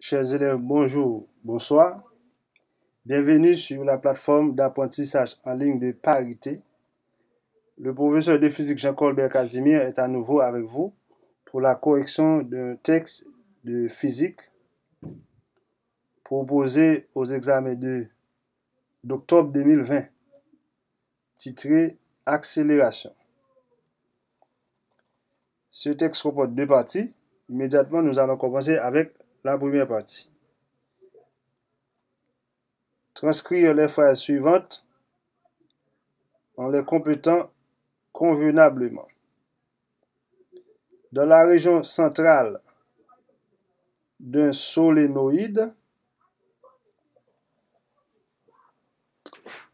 Chers élèves, bonjour, bonsoir. Bienvenue sur la plateforme d'apprentissage en ligne de Parité. Le professeur de physique Jean-Colbert Casimir est à nouveau avec vous pour la correction d'un texte de physique proposé aux examens d'octobre 2020, titré Accélération. Ce texte comporte deux parties. Immédiatement, nous allons commencer avec la première partie. Transcrire les phrases suivantes en les complétant convenablement. Dans la région centrale d'un solénoïde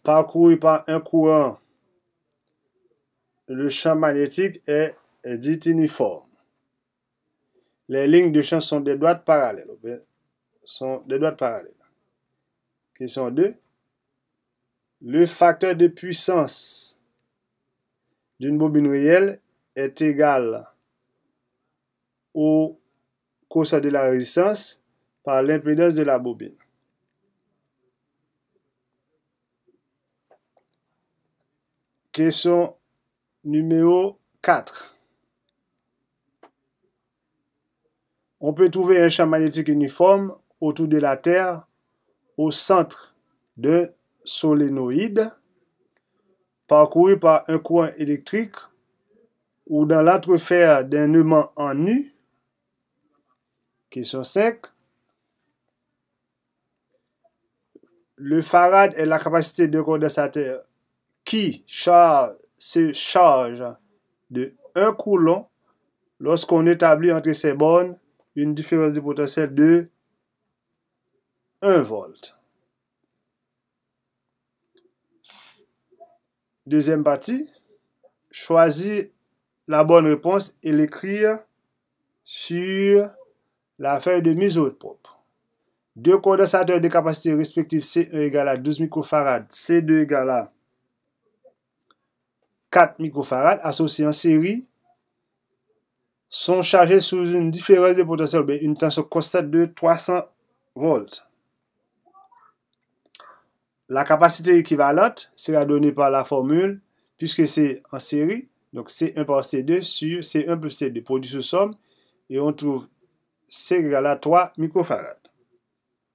parcouru par un courant, le champ magnétique est dit uniforme. Les lignes de champ sont des droites parallèles. Question 2. Le facteur de puissance d'une bobine réelle est égal au quotient de la résistance par l'impédance de la bobine. Question numéro 4. On peut trouver un champ magnétique uniforme autour de la Terre au centre d'un solénoïde parcouru par un courant électrique ou dans l'entrefer d'un aimant en U. Question 5. Le farad est la capacité d'un condensateur qui se charge de 1 coulomb lorsqu'on établit entre ses bornes une différence de potentiel de 1 volt. Deuxième partie, choisir la bonne réponse et l'écrire sur la feuille de mise au propre. Deux condensateurs de capacité respective C1 égale à 12 microfarad, C2 égale à 4 microfarad associés en série sont chargés sous une différence de potentiel, une tension constante de 300 volts. La capacité équivalente sera donnée par la formule, puisque c'est en série, donc C1 par C2 sur C1 plus C2, produit sous somme, et on trouve C égale à 3 microfarad.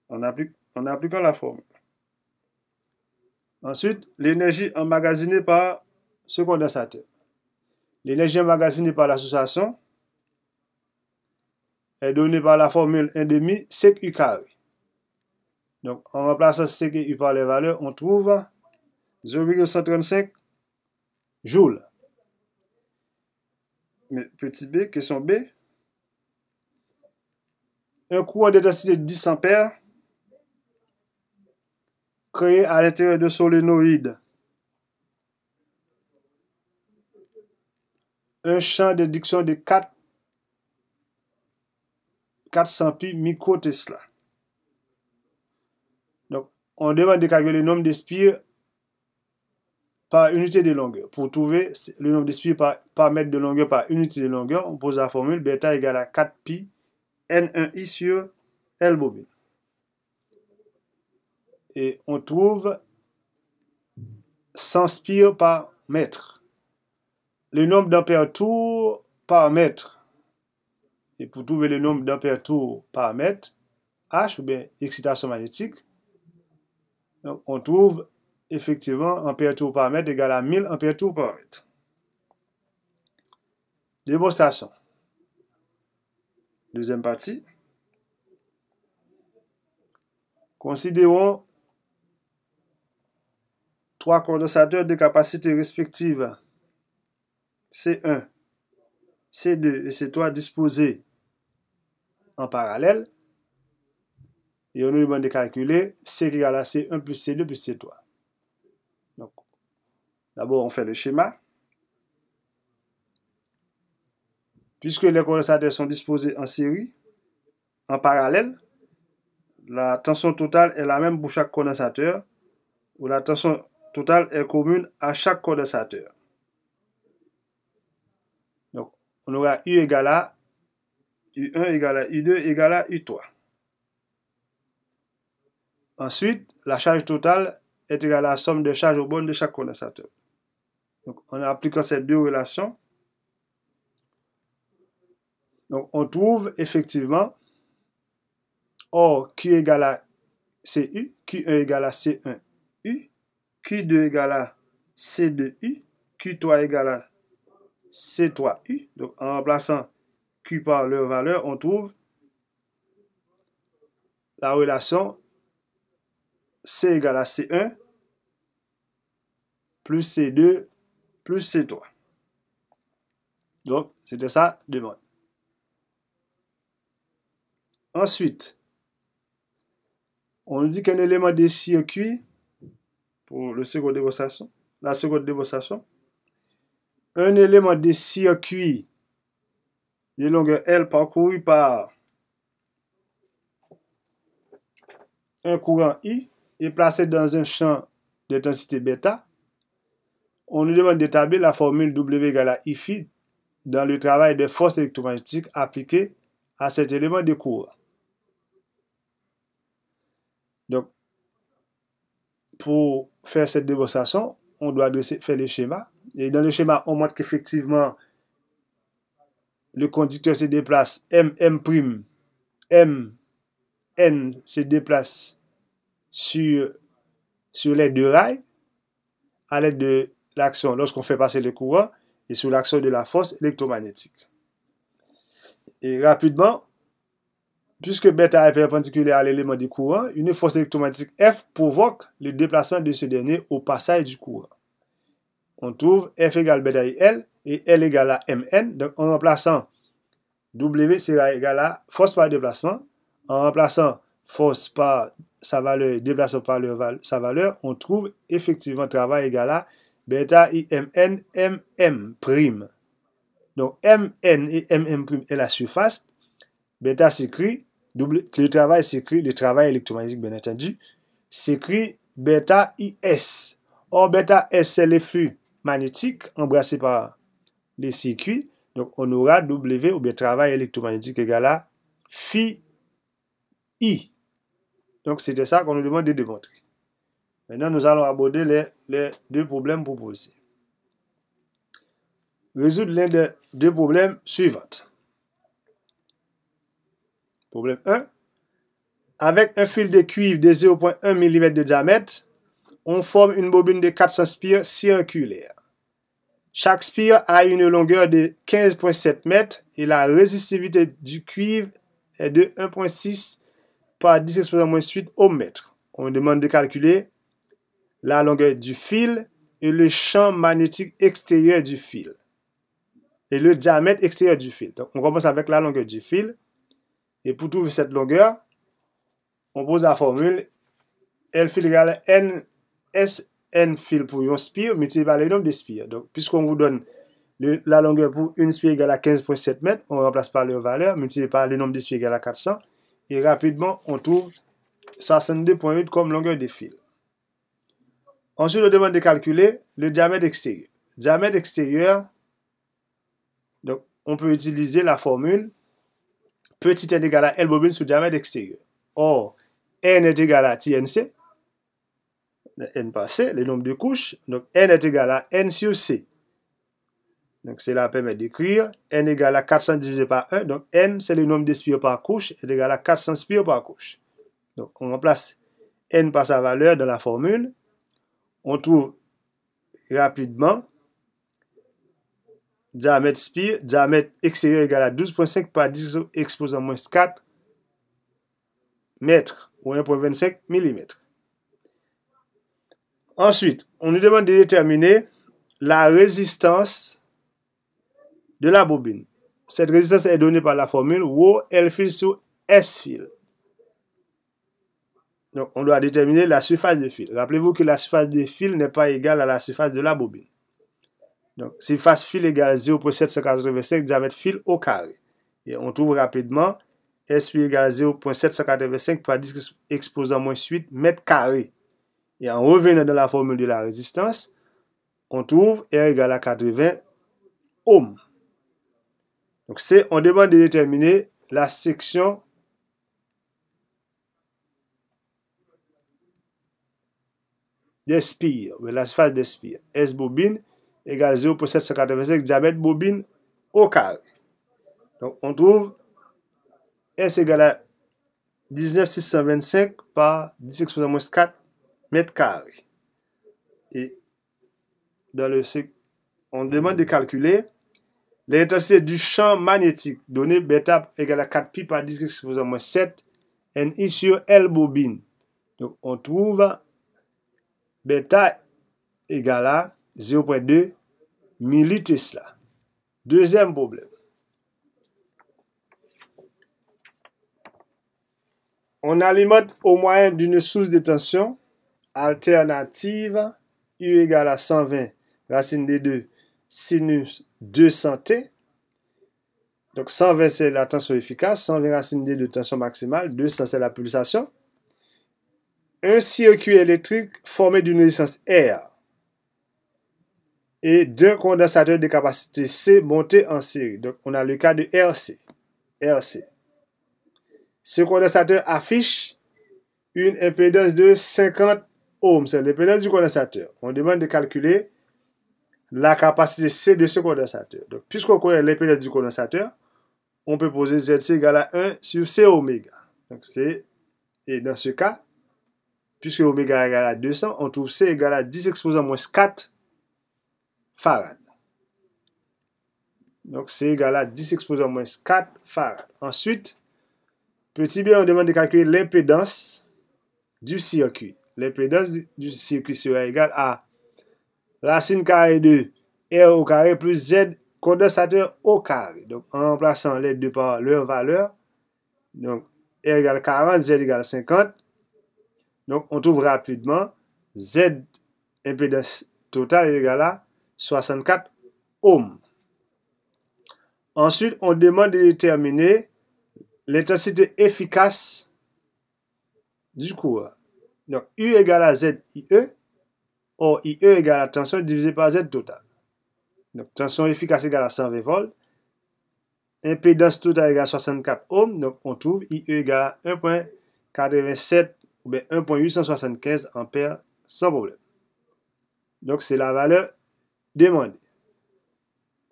En appliquant la formule. Ensuite, l'énergie emmagasinée par ce condensateur. L'énergie emmagasinée par l'association est donnée par la formule 1,5 sec U carré. Donc, en remplaçant sec U par les valeurs, on trouve 0,135 joules. Mais petit b, question B. Un courant de densité de 10 ampères créé à l'intérieur de solénoïde. Un champ d'induction de 400 pi microtesla. Donc, on demande de calculer le nombre de spires par unité de longueur. Pour trouver le nombre de spires par mètre de longueur par unité de longueur, on pose la formule bêta égale à 4 pi N1i sur L bobine. Et on trouve 100 spires par mètre. Le nombre d'ampères tours par mètre. Et pour trouver le nombre d'ampères tours par mètre, H ou bien excitation magnétique, donc on trouve effectivement ampères tours par mètre égale à 1000 ampères tours par mètre. Démonstration. Deuxième partie. Considérons 3 condensateurs de capacité respective C1, C2 et C3 disposés en parallèle. Et on nous demande de calculer C égale à C1 plus C2 plus C3. Donc, d'abord, on fait le schéma. Puisque les condensateurs sont disposés en série, en parallèle, la tension totale est la même pour chaque condensateur, ou la tension totale est commune à chaque condensateur. Donc, on aura U égale à U1 égale à U2 égale à U3. Ensuite, la charge totale est égale à la somme de charges aux bornes de chaque condensateur. Donc, en appliquant ces deux relations, donc on trouve effectivement or Q égale à CU, Q1 égale à C1U, Q2 égale à C2U, Q3 égale à C3U. Donc, en remplaçant Q par leur valeur, on trouve la relation C égale à C1 plus C2 plus C3. Donc, c'était ça, demande. Ensuite, on dit qu'un élément de circuit, pour la seconde démonstration, un élément de circuit de longueur L parcouru par un courant I est placé dans un champ d'intensité bêta. On nous demande d'établir la formule W égale à I phi dans le travail de force électromagnétique appliquée à cet élément de courant. Donc, pour faire cette démonstration, on doit faire le schéma. Et dans le schéma, on montre qu'effectivement, le conducteur se déplace MM', MN se déplace sur les deux rails à l'aide de l'action lorsqu'on fait passer le courant et sous l'action de la force électromagnétique. Et rapidement, puisque bêta est perpendiculaire à l'élément du courant, une force électromagnétique F provoque le déplacement de ce dernier au passage du courant. On trouve F égale bêta IL et L égale à Mn. Donc, en remplaçant W sera égal à force par déplacement. En remplaçant force par sa valeur, déplacement par sa valeur, on trouve effectivement travail égal à bêta IMN MM'. Donc, Mn et MM' est la surface. Bêta s'écrit, le travail s'écrit, le travail électromagnétique bien entendu, s'écrit bêta IS. Or, bêta S, c'est les flux magnétiques embrassés par les circuits. Donc, on aura W ou bien travail électromagnétique égal à phi I. Donc, c'était ça qu'on nous demande de démontrer. Maintenant, nous allons aborder les deux problèmes proposés. Résoudre l'un des deux problèmes suivants. Problème 1. Avec un fil de cuivre de 0,1 mm de diamètre, on forme une bobine de 400 spires circulaire. Chaque spire a une longueur de 15,7 mètres et la résistivité du cuivre est de 1,6 par 10 exposant -8 ohm mètre. On demande de calculer la longueur du fil et le champ magnétique extérieur du fil et le diamètre extérieur du fil. Donc, on commence avec la longueur du fil. Et pour trouver cette longueur, on pose la formule L fil égale à N S N fil pour un spire multiplié par le nombre de spires. Donc, puisqu'on vous donne la longueur pour une spire égale à 15,7 mètres, on remplace par leur valeur, multiplié par le nombre de spires égale à 400. Et rapidement, on trouve 62,8 comme longueur de fil. Ensuite, on demande de calculer le diamètre extérieur. Diamètre extérieur, donc, on peut utiliser la formule petit n égale à L bobine sur diamètre extérieur. Or, N est égal à TNC, N par C, le nombre de couches. Donc, N est égal à N sur C. Donc, cela permet d'écrire N égale à 400 divisé par 1. Donc, N, c'est le nombre de spires par couche, est égal à 400 spires par couche. Donc, on remplace N par sa valeur dans la formule. On trouve rapidement diamètre spire, diamètre extérieur égal à 12,5 par 10 exposant -4 mètres ou 1,25 mm. Ensuite, on nous demande de déterminer la résistance de la bobine. Cette résistance est donnée par la formule ρ L fil sur S fil. Donc, on doit déterminer la surface de fil. Rappelez-vous que la surface de fil n'est pas égale à la surface de la bobine. Donc, surface fil égale à 0,785 diamètre fil au carré. Et on trouve rapidement S fil égale à 0,785 par 10 exposant -8 mètres carrés. Et en revenant dans la formule de la résistance, on trouve R égale à 80 ohms. Donc, on demande de déterminer la section d'Espire, la surface d'Espire. S bobine égale 0,785 diamètre bobine au carré. Donc, on trouve S égale à 19,625 par 10 exposant moins 4 mètres carrés. Et dans le on demande de calculer l'intensité du champ magnétique donné bêta égale à 4 pi par 10 exposant moins 7 NI sur L bobine. Donc, on trouve bêta égale à 0,2 millitesla. Deuxième problème. On alimente au moyen d'une source de tension alternative U égale à 120 racine de 2 sinus 200T. Donc 120 c'est la tension efficace, 120 racine de 2 tension maximale, 200 c'est la pulsation. Un circuit électrique formé d'une résistance R et deux condensateurs de capacité C montés en série. Donc on a le cas de RC. Ce condensateur affiche une impédance de 50 ohms. C'est l'impédance du condensateur. On demande de calculer la capacité C de ce condensateur. Donc, puisqu'on connaît l'impédance du condensateur, on peut poser ZC égale à 1 sur C oméga. Donc, et dans ce cas, puisque oméga égale à 200, on trouve C égale à 10 exposant moins 4 farad. Donc, C égale à 10 exposant moins 4 farad. Ensuite, petit b, on demande de calculer l'impédance du circuit. L'impédance du circuit sera égale à racine carrée de R au carré plus Z condensateur au carré. Donc, en remplaçant les deux par leur valeur, donc R égale 40, Z égale 50. Donc, on trouve rapidement Z impédance totale égale à 64 ohms. Ensuite, on demande de déterminer l'intensité efficace du courant. Donc, U égale à ZIE, or IE égale à tension divisé par Z total. Donc, tension efficace égale à 120 volts, impédance totale égale à 64 ohms, donc on trouve IE égale à 1,87 ou bien 1,875 ampères sans problème. Donc, c'est la valeur demandée.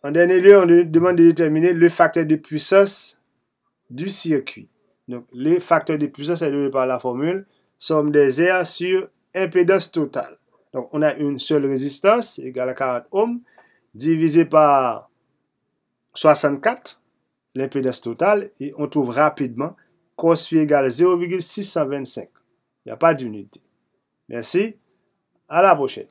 En dernier lieu, on demande de déterminer le facteur de puissance du circuit. Donc, le facteur de puissance est donné par la formule somme des R sur impédance totale. Donc, on a une seule résistance égale à 40 ohms divisé par 64, l'impédance totale, et on trouve rapidement cos phi égale 0,625. Il n'y a pas d'unité. Merci. À la prochaine.